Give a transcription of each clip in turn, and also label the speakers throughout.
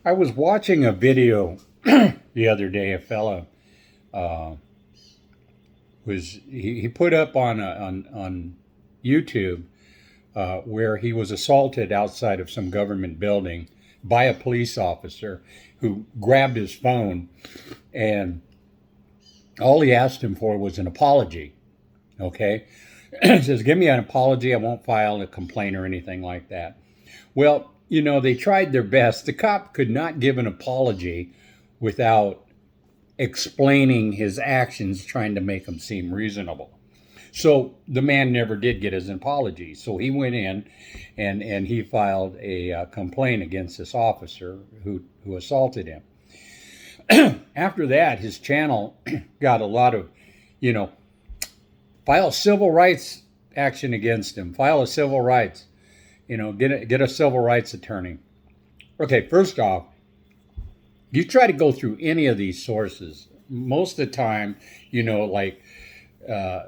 Speaker 1: I was watching a video the other day. A fella uh, he put up on YouTube where he was assaulted outside of some government building by a police officer who grabbed his phone, and all he asked him for was an apology. Okay, he says, "Give me an apology. I won't file a complaint or anything like that." Well, they tried their best. The cop could not give an apology without explaining his actions, trying to make them seem reasonable. So the man never did get his apology. So he went in and he filed a complaint against this officer who assaulted him. After that, his channel got a lot of, you know, file civil rights action against him, file a civil rights, get a civil rights attorney. Okay, first off, you try to go through any of these sources. Most of the time, like uh,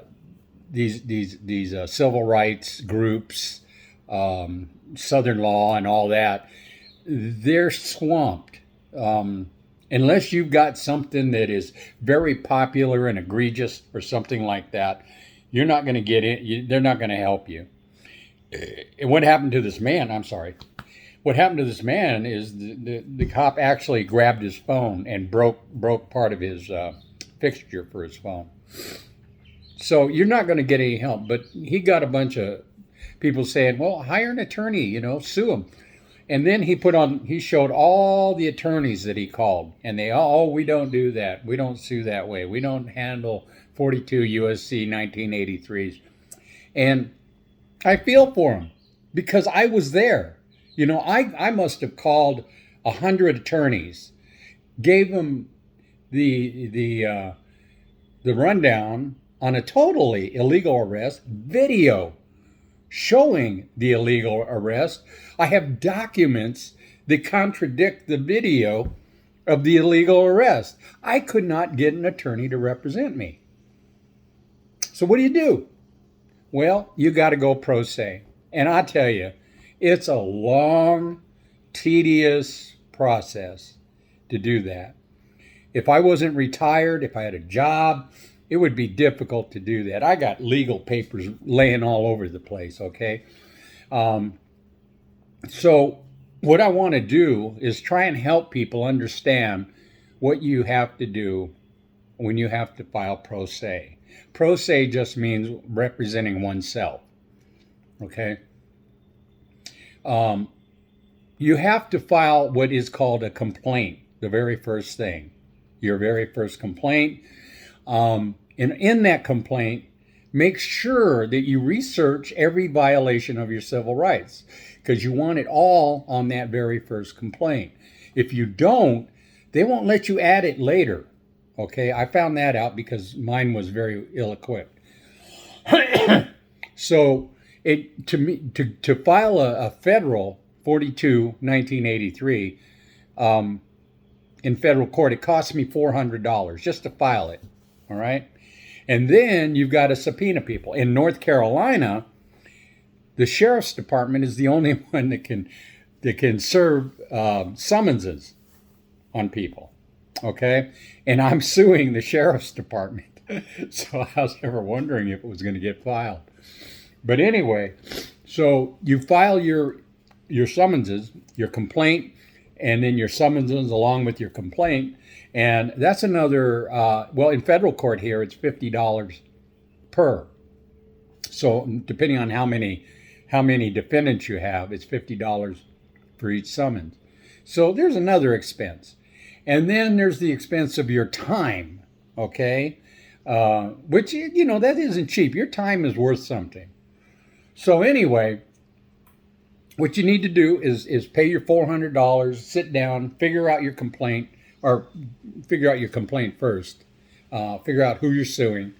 Speaker 1: these civil rights groups, Southern Law, and all that, they're swamped. Unless you've got something that is very popular and egregious or something like that, you're not going to get it. They're not going to help you. And what happened to this man? I'm sorry. What happened to this man is the cop actually grabbed his phone and broke part of his fixture for his phone. So you're not going to get any help. But he got a bunch of people saying, "Well, hire an attorney. Sue him." And then he showed all the attorneys that he called, and they we don't do that. We don't sue that way. We don't handle 42 USC 1983s. And I feel for him because I was there. I must have called 100 attorneys, gave them the rundown on a totally illegal arrest, video showing the illegal arrest. I have documents that contradict the video of the illegal arrest. I could not get an attorney to represent me. So what do? Well, you got to go pro se. And I tell you, it's a long, tedious process to do that. If I wasn't retired, if I had a job, it would be difficult to do that. I got legal papers laying all over the place, okay? So what I want to do is try and help people understand what you have to do when you have to file pro se. Pro se just means representing oneself, okay? You have to file what is called a complaint, the very first thing, your very first complaint. And in that complaint, make sure that you research every violation of your civil rights, because you want it all on that very first complaint. If you don't, they won't let you add it later. Okay, I found that out because mine was very ill-equipped. So to file a federal 42 1983 in federal court, it cost me $400 just to file it. All right, and then you've got to subpoena people. In North Carolina, the sheriff's department is the only one that can serve summonses on people. Okay, and I'm suing the sheriff's department. So I was never wondering if it was going to get filed. But anyway, so you file your summonses, your complaint, and then your summonses along with your complaint. And that's another, in federal court here, it's $50 per. So depending on how many defendants you have, it's $50 for each summons. So there's another expense. And then there's the expense of your time, okay? Which, that isn't cheap. Your time is worth something. So anyway, what you need to do is pay your $400, sit down, figure out your complaint first, figure out who you're suing.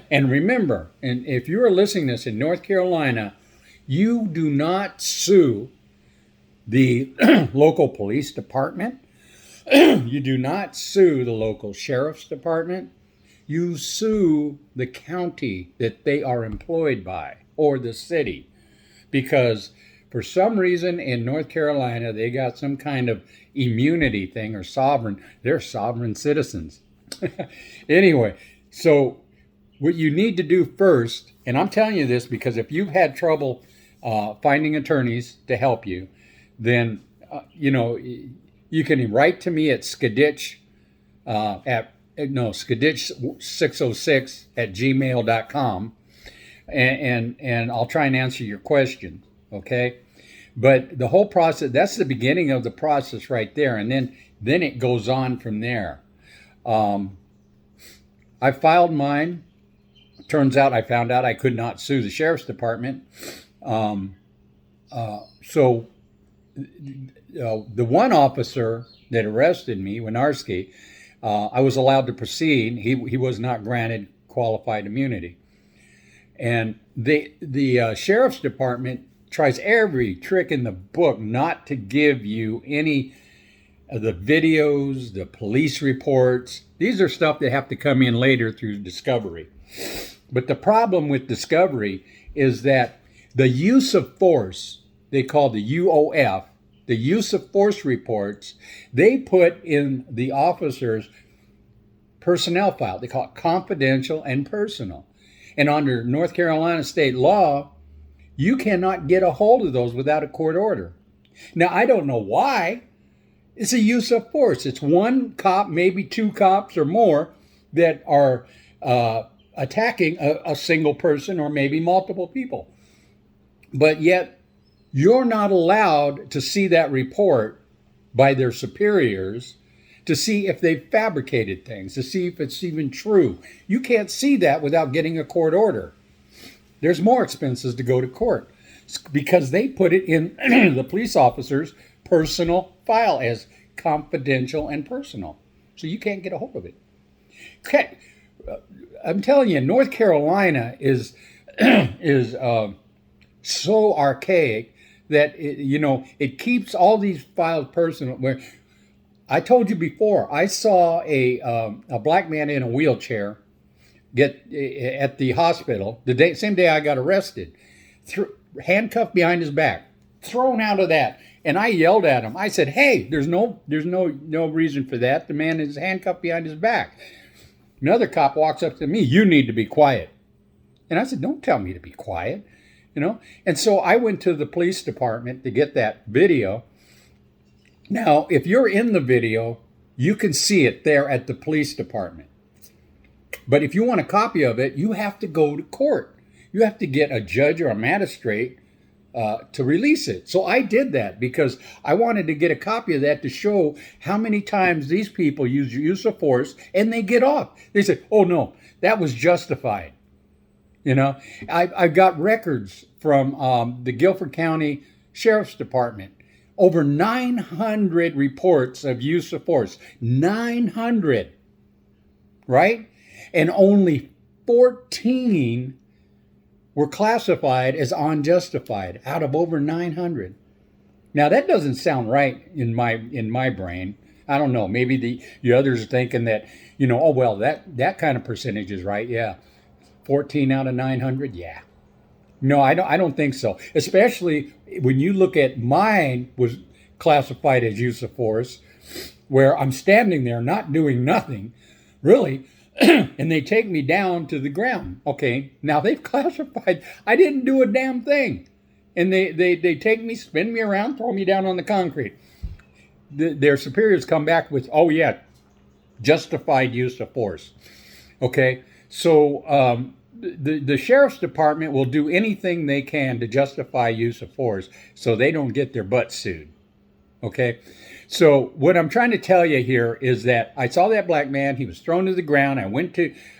Speaker 1: And remember, and if you are listening to this in North Carolina, you do not sue the local police department. You do not sue the local sheriff's department. You sue the county that they are employed by or the city. Because for some reason in North Carolina, they got some kind of immunity thing or sovereign. They're sovereign citizens. Anyway, so what you need to do first, and I'm telling you this because if you've had trouble finding attorneys to help you, then, you can write to me at Skaditch Skaditch606 at gmail.com, and I'll try and answer your question, okay? But the whole process, that's the beginning of the process right there, and then it goes on from there. I filed mine. Turns out I found out I could not sue the sheriff's department. So the one officer that arrested me, Winarski, I was allowed to proceed. He was not granted qualified immunity. And the sheriff's department tries every trick in the book not to give you any of the videos, the police reports. These are stuff that have to come in later through discovery. But the problem with discovery is that the use of force, they call the UOF, the use of force reports, they put in the officer's personnel file. They call it confidential and personal. And under North Carolina state law, you cannot get a hold of those without a court order. Now, I don't know why. It's a use of force. It's one cop, maybe two cops or more that are attacking a single person or maybe multiple people. But yet, you're not allowed to see that report by their superiors to see if they've fabricated things, to see if it's even true. You can't see that without getting a court order. There's more expenses to go to court because they put it in the police officer's personal file as confidential and personal. So you can't get a hold of it. Okay. I'm telling you, North Carolina is so archaic that it keeps all these files personal. Where I told you before, I saw a black man in a wheelchair get at the hospital same day I got arrested, handcuffed behind his back, thrown out of that, and I yelled at him. I said, "Hey, there's no reason for that. The man is handcuffed behind his back." Another cop walks up to me, "You need to be quiet." And I said, "Don't tell me to be quiet." And so I went to the police department to get that video. Now, if you're in the video, you can see it there at the police department. But if you want a copy of it, you have to go to court. You have to get a judge or a magistrate to release it. So I did that because I wanted to get a copy of that to show how many times these people use of force and they get off. They said, "Oh no, that was justified." I've got records from the Guilford County Sheriff's Department. Over 900 reports of use of force. 900, right? And only 14 were classified as unjustified out of over 900. Now that doesn't sound right in my brain. I don't know. Maybe the others are thinking that, oh well, that kind of percentage is right. Yeah. 14 out of 900? Yeah. No, I don't think so. Especially when you look at mine was classified as use of force, where I'm standing there not doing nothing, really, and they take me down to the ground. Okay, now they've classified, I didn't do a damn thing. And they take me, spin me around, throw me down on the concrete. Their superiors come back with, "Oh yeah, justified use of force." Okay, so the sheriff's department will do anything they can to justify use of force so they don't get their butt sued. Okay, so what I'm trying to tell you here is that I saw that black man. He was thrown to the ground.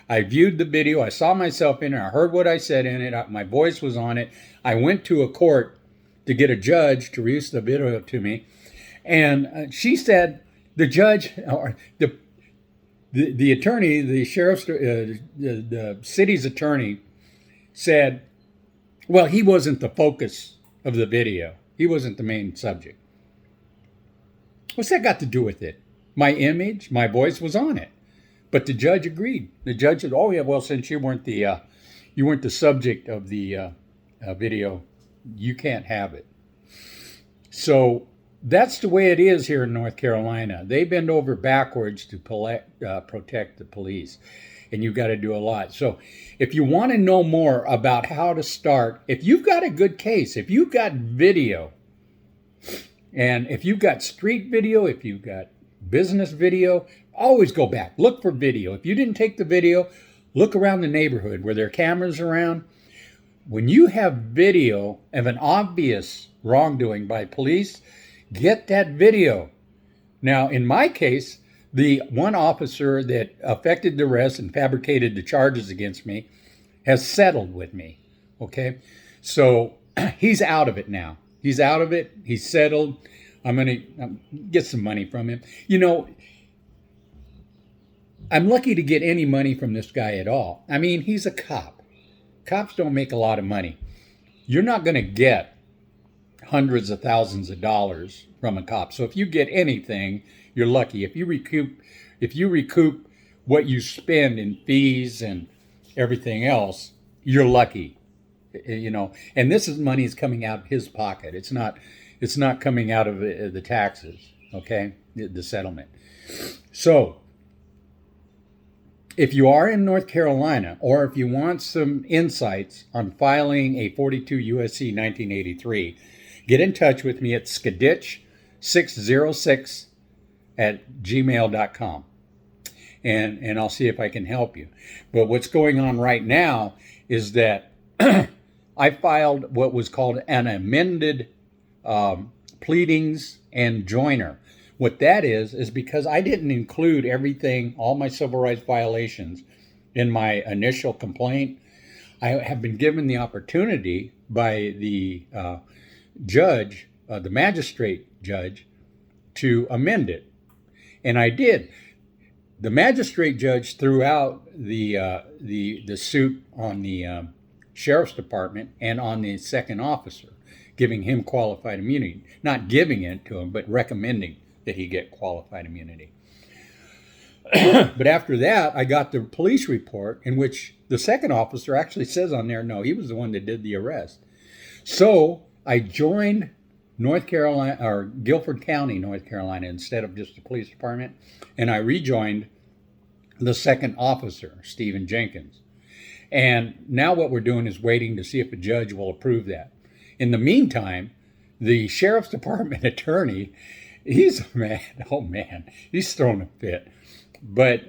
Speaker 1: I viewed the video. I saw myself in it. I heard what I said in it. My voice was on it. I went to a court to get a judge to release the video to me. And she said, the judge, or the attorney, the sheriff's, the city's attorney said, well, he wasn't the focus of the video. He wasn't the main subject. What's that got to do with it? My image, my voice was on it. But the judge agreed. The judge said, "Oh yeah, well, since you weren't the subject of the video, you can't have it." So that's the way it is here in North Carolina. They bend over backwards to protect the police, and you've got to do a lot. So if you want to know more about how to start, if you've got a good case, if you've got video, and if you've got street video, if you've got business video, always go back. Look for video. If you didn't take the video, look around the neighborhood where there are cameras around. When you have video of an obvious wrongdoing by police, get that video. Now, in my case, the one officer that effected the arrest and fabricated the charges against me has settled with me. Okay? So he's out of it now. He's out of it. He's settled. I'm going to get some money from him. You know, I'm lucky to get any money from this guy at all. I mean, he's a cop. Cops don't make a lot of money. You're not going to get hundreds of thousands of dollars from a cop. So if you get anything, you're lucky. If you recoup what you spend in fees and everything else, you're lucky. You know, and this is money is coming out of his pocket. It's not coming out of the taxes, okay? The settlement. So if you are in North Carolina, or if you want some insights on filing a 42 USC 1983, get in touch with me at skaditch606 at gmail.com. And I'll see if I can help you. But what's going on right now is that I filed what was called an amended pleadings and joiner. What that is because I didn't include everything, all my civil rights violations in my initial complaint. I have been given the opportunity by the judge, the magistrate judge, to amend it. And I did. The magistrate judge threw out the suit on the sheriff's department and on the second officer, giving him qualified immunity. Not giving it to him, but recommending that he get qualified immunity. But after that, I got the police report in which the second officer actually says on there, no, he was the one that did the arrest. So I joined North Carolina, or Guilford County, North Carolina, instead of just the police department, and I rejoined the second officer, Stephen Jenkins. And now what we're doing is waiting to see if a judge will approve that. In the meantime, the sheriff's department attorney, he's he's thrown a fit. But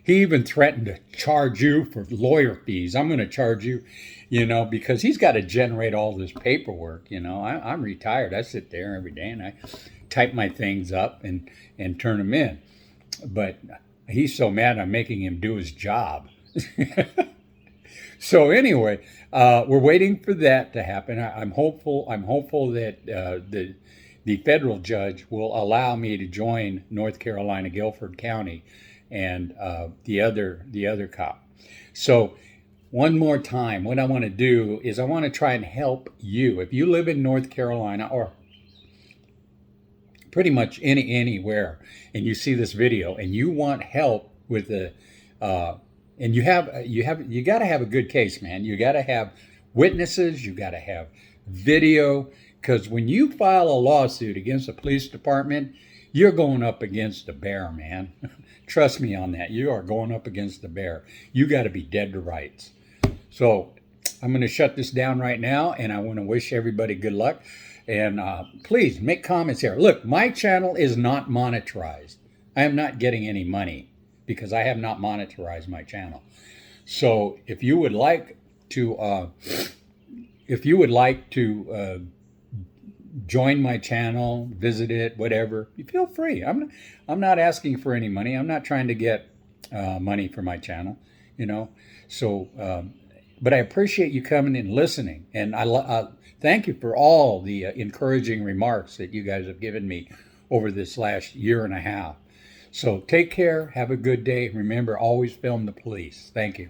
Speaker 1: he even threatened to charge you for lawyer fees. I'm going to charge you, because he's got to generate all this paperwork. I'm retired. I sit there every day and I type my things up and turn them in. But he's so mad I'm making him do his job. So anyway, we're waiting for that to happen. I'm hopeful that the federal judge will allow me to join North Carolina, Guilford County, and the other cop. So one more time, what I want to do is I want to try and help you. If you live in North Carolina or pretty much anywhere, and you see this video and you want help with the and you got to have a good case, man. You got to have witnesses. You got to have video, because when you file a lawsuit against the police department, you're going up against a bear, man. Trust me on that. You are going up against the bear. You got to be dead to rights. So I'm going to shut this down right now, and I want to wish everybody good luck. And please make comments here. Look, my channel is not monetized. I am not getting any money because I have not monetized my channel. So if you would like to, join my channel, visit it, whatever, you feel free. I'm not asking for any money. I'm not trying to get money for my channel, So, but I appreciate you coming and listening, and I thank you for all the encouraging remarks that you guys have given me over this last year and a half. So take care. Have a good day. Remember, always film the police. Thank you.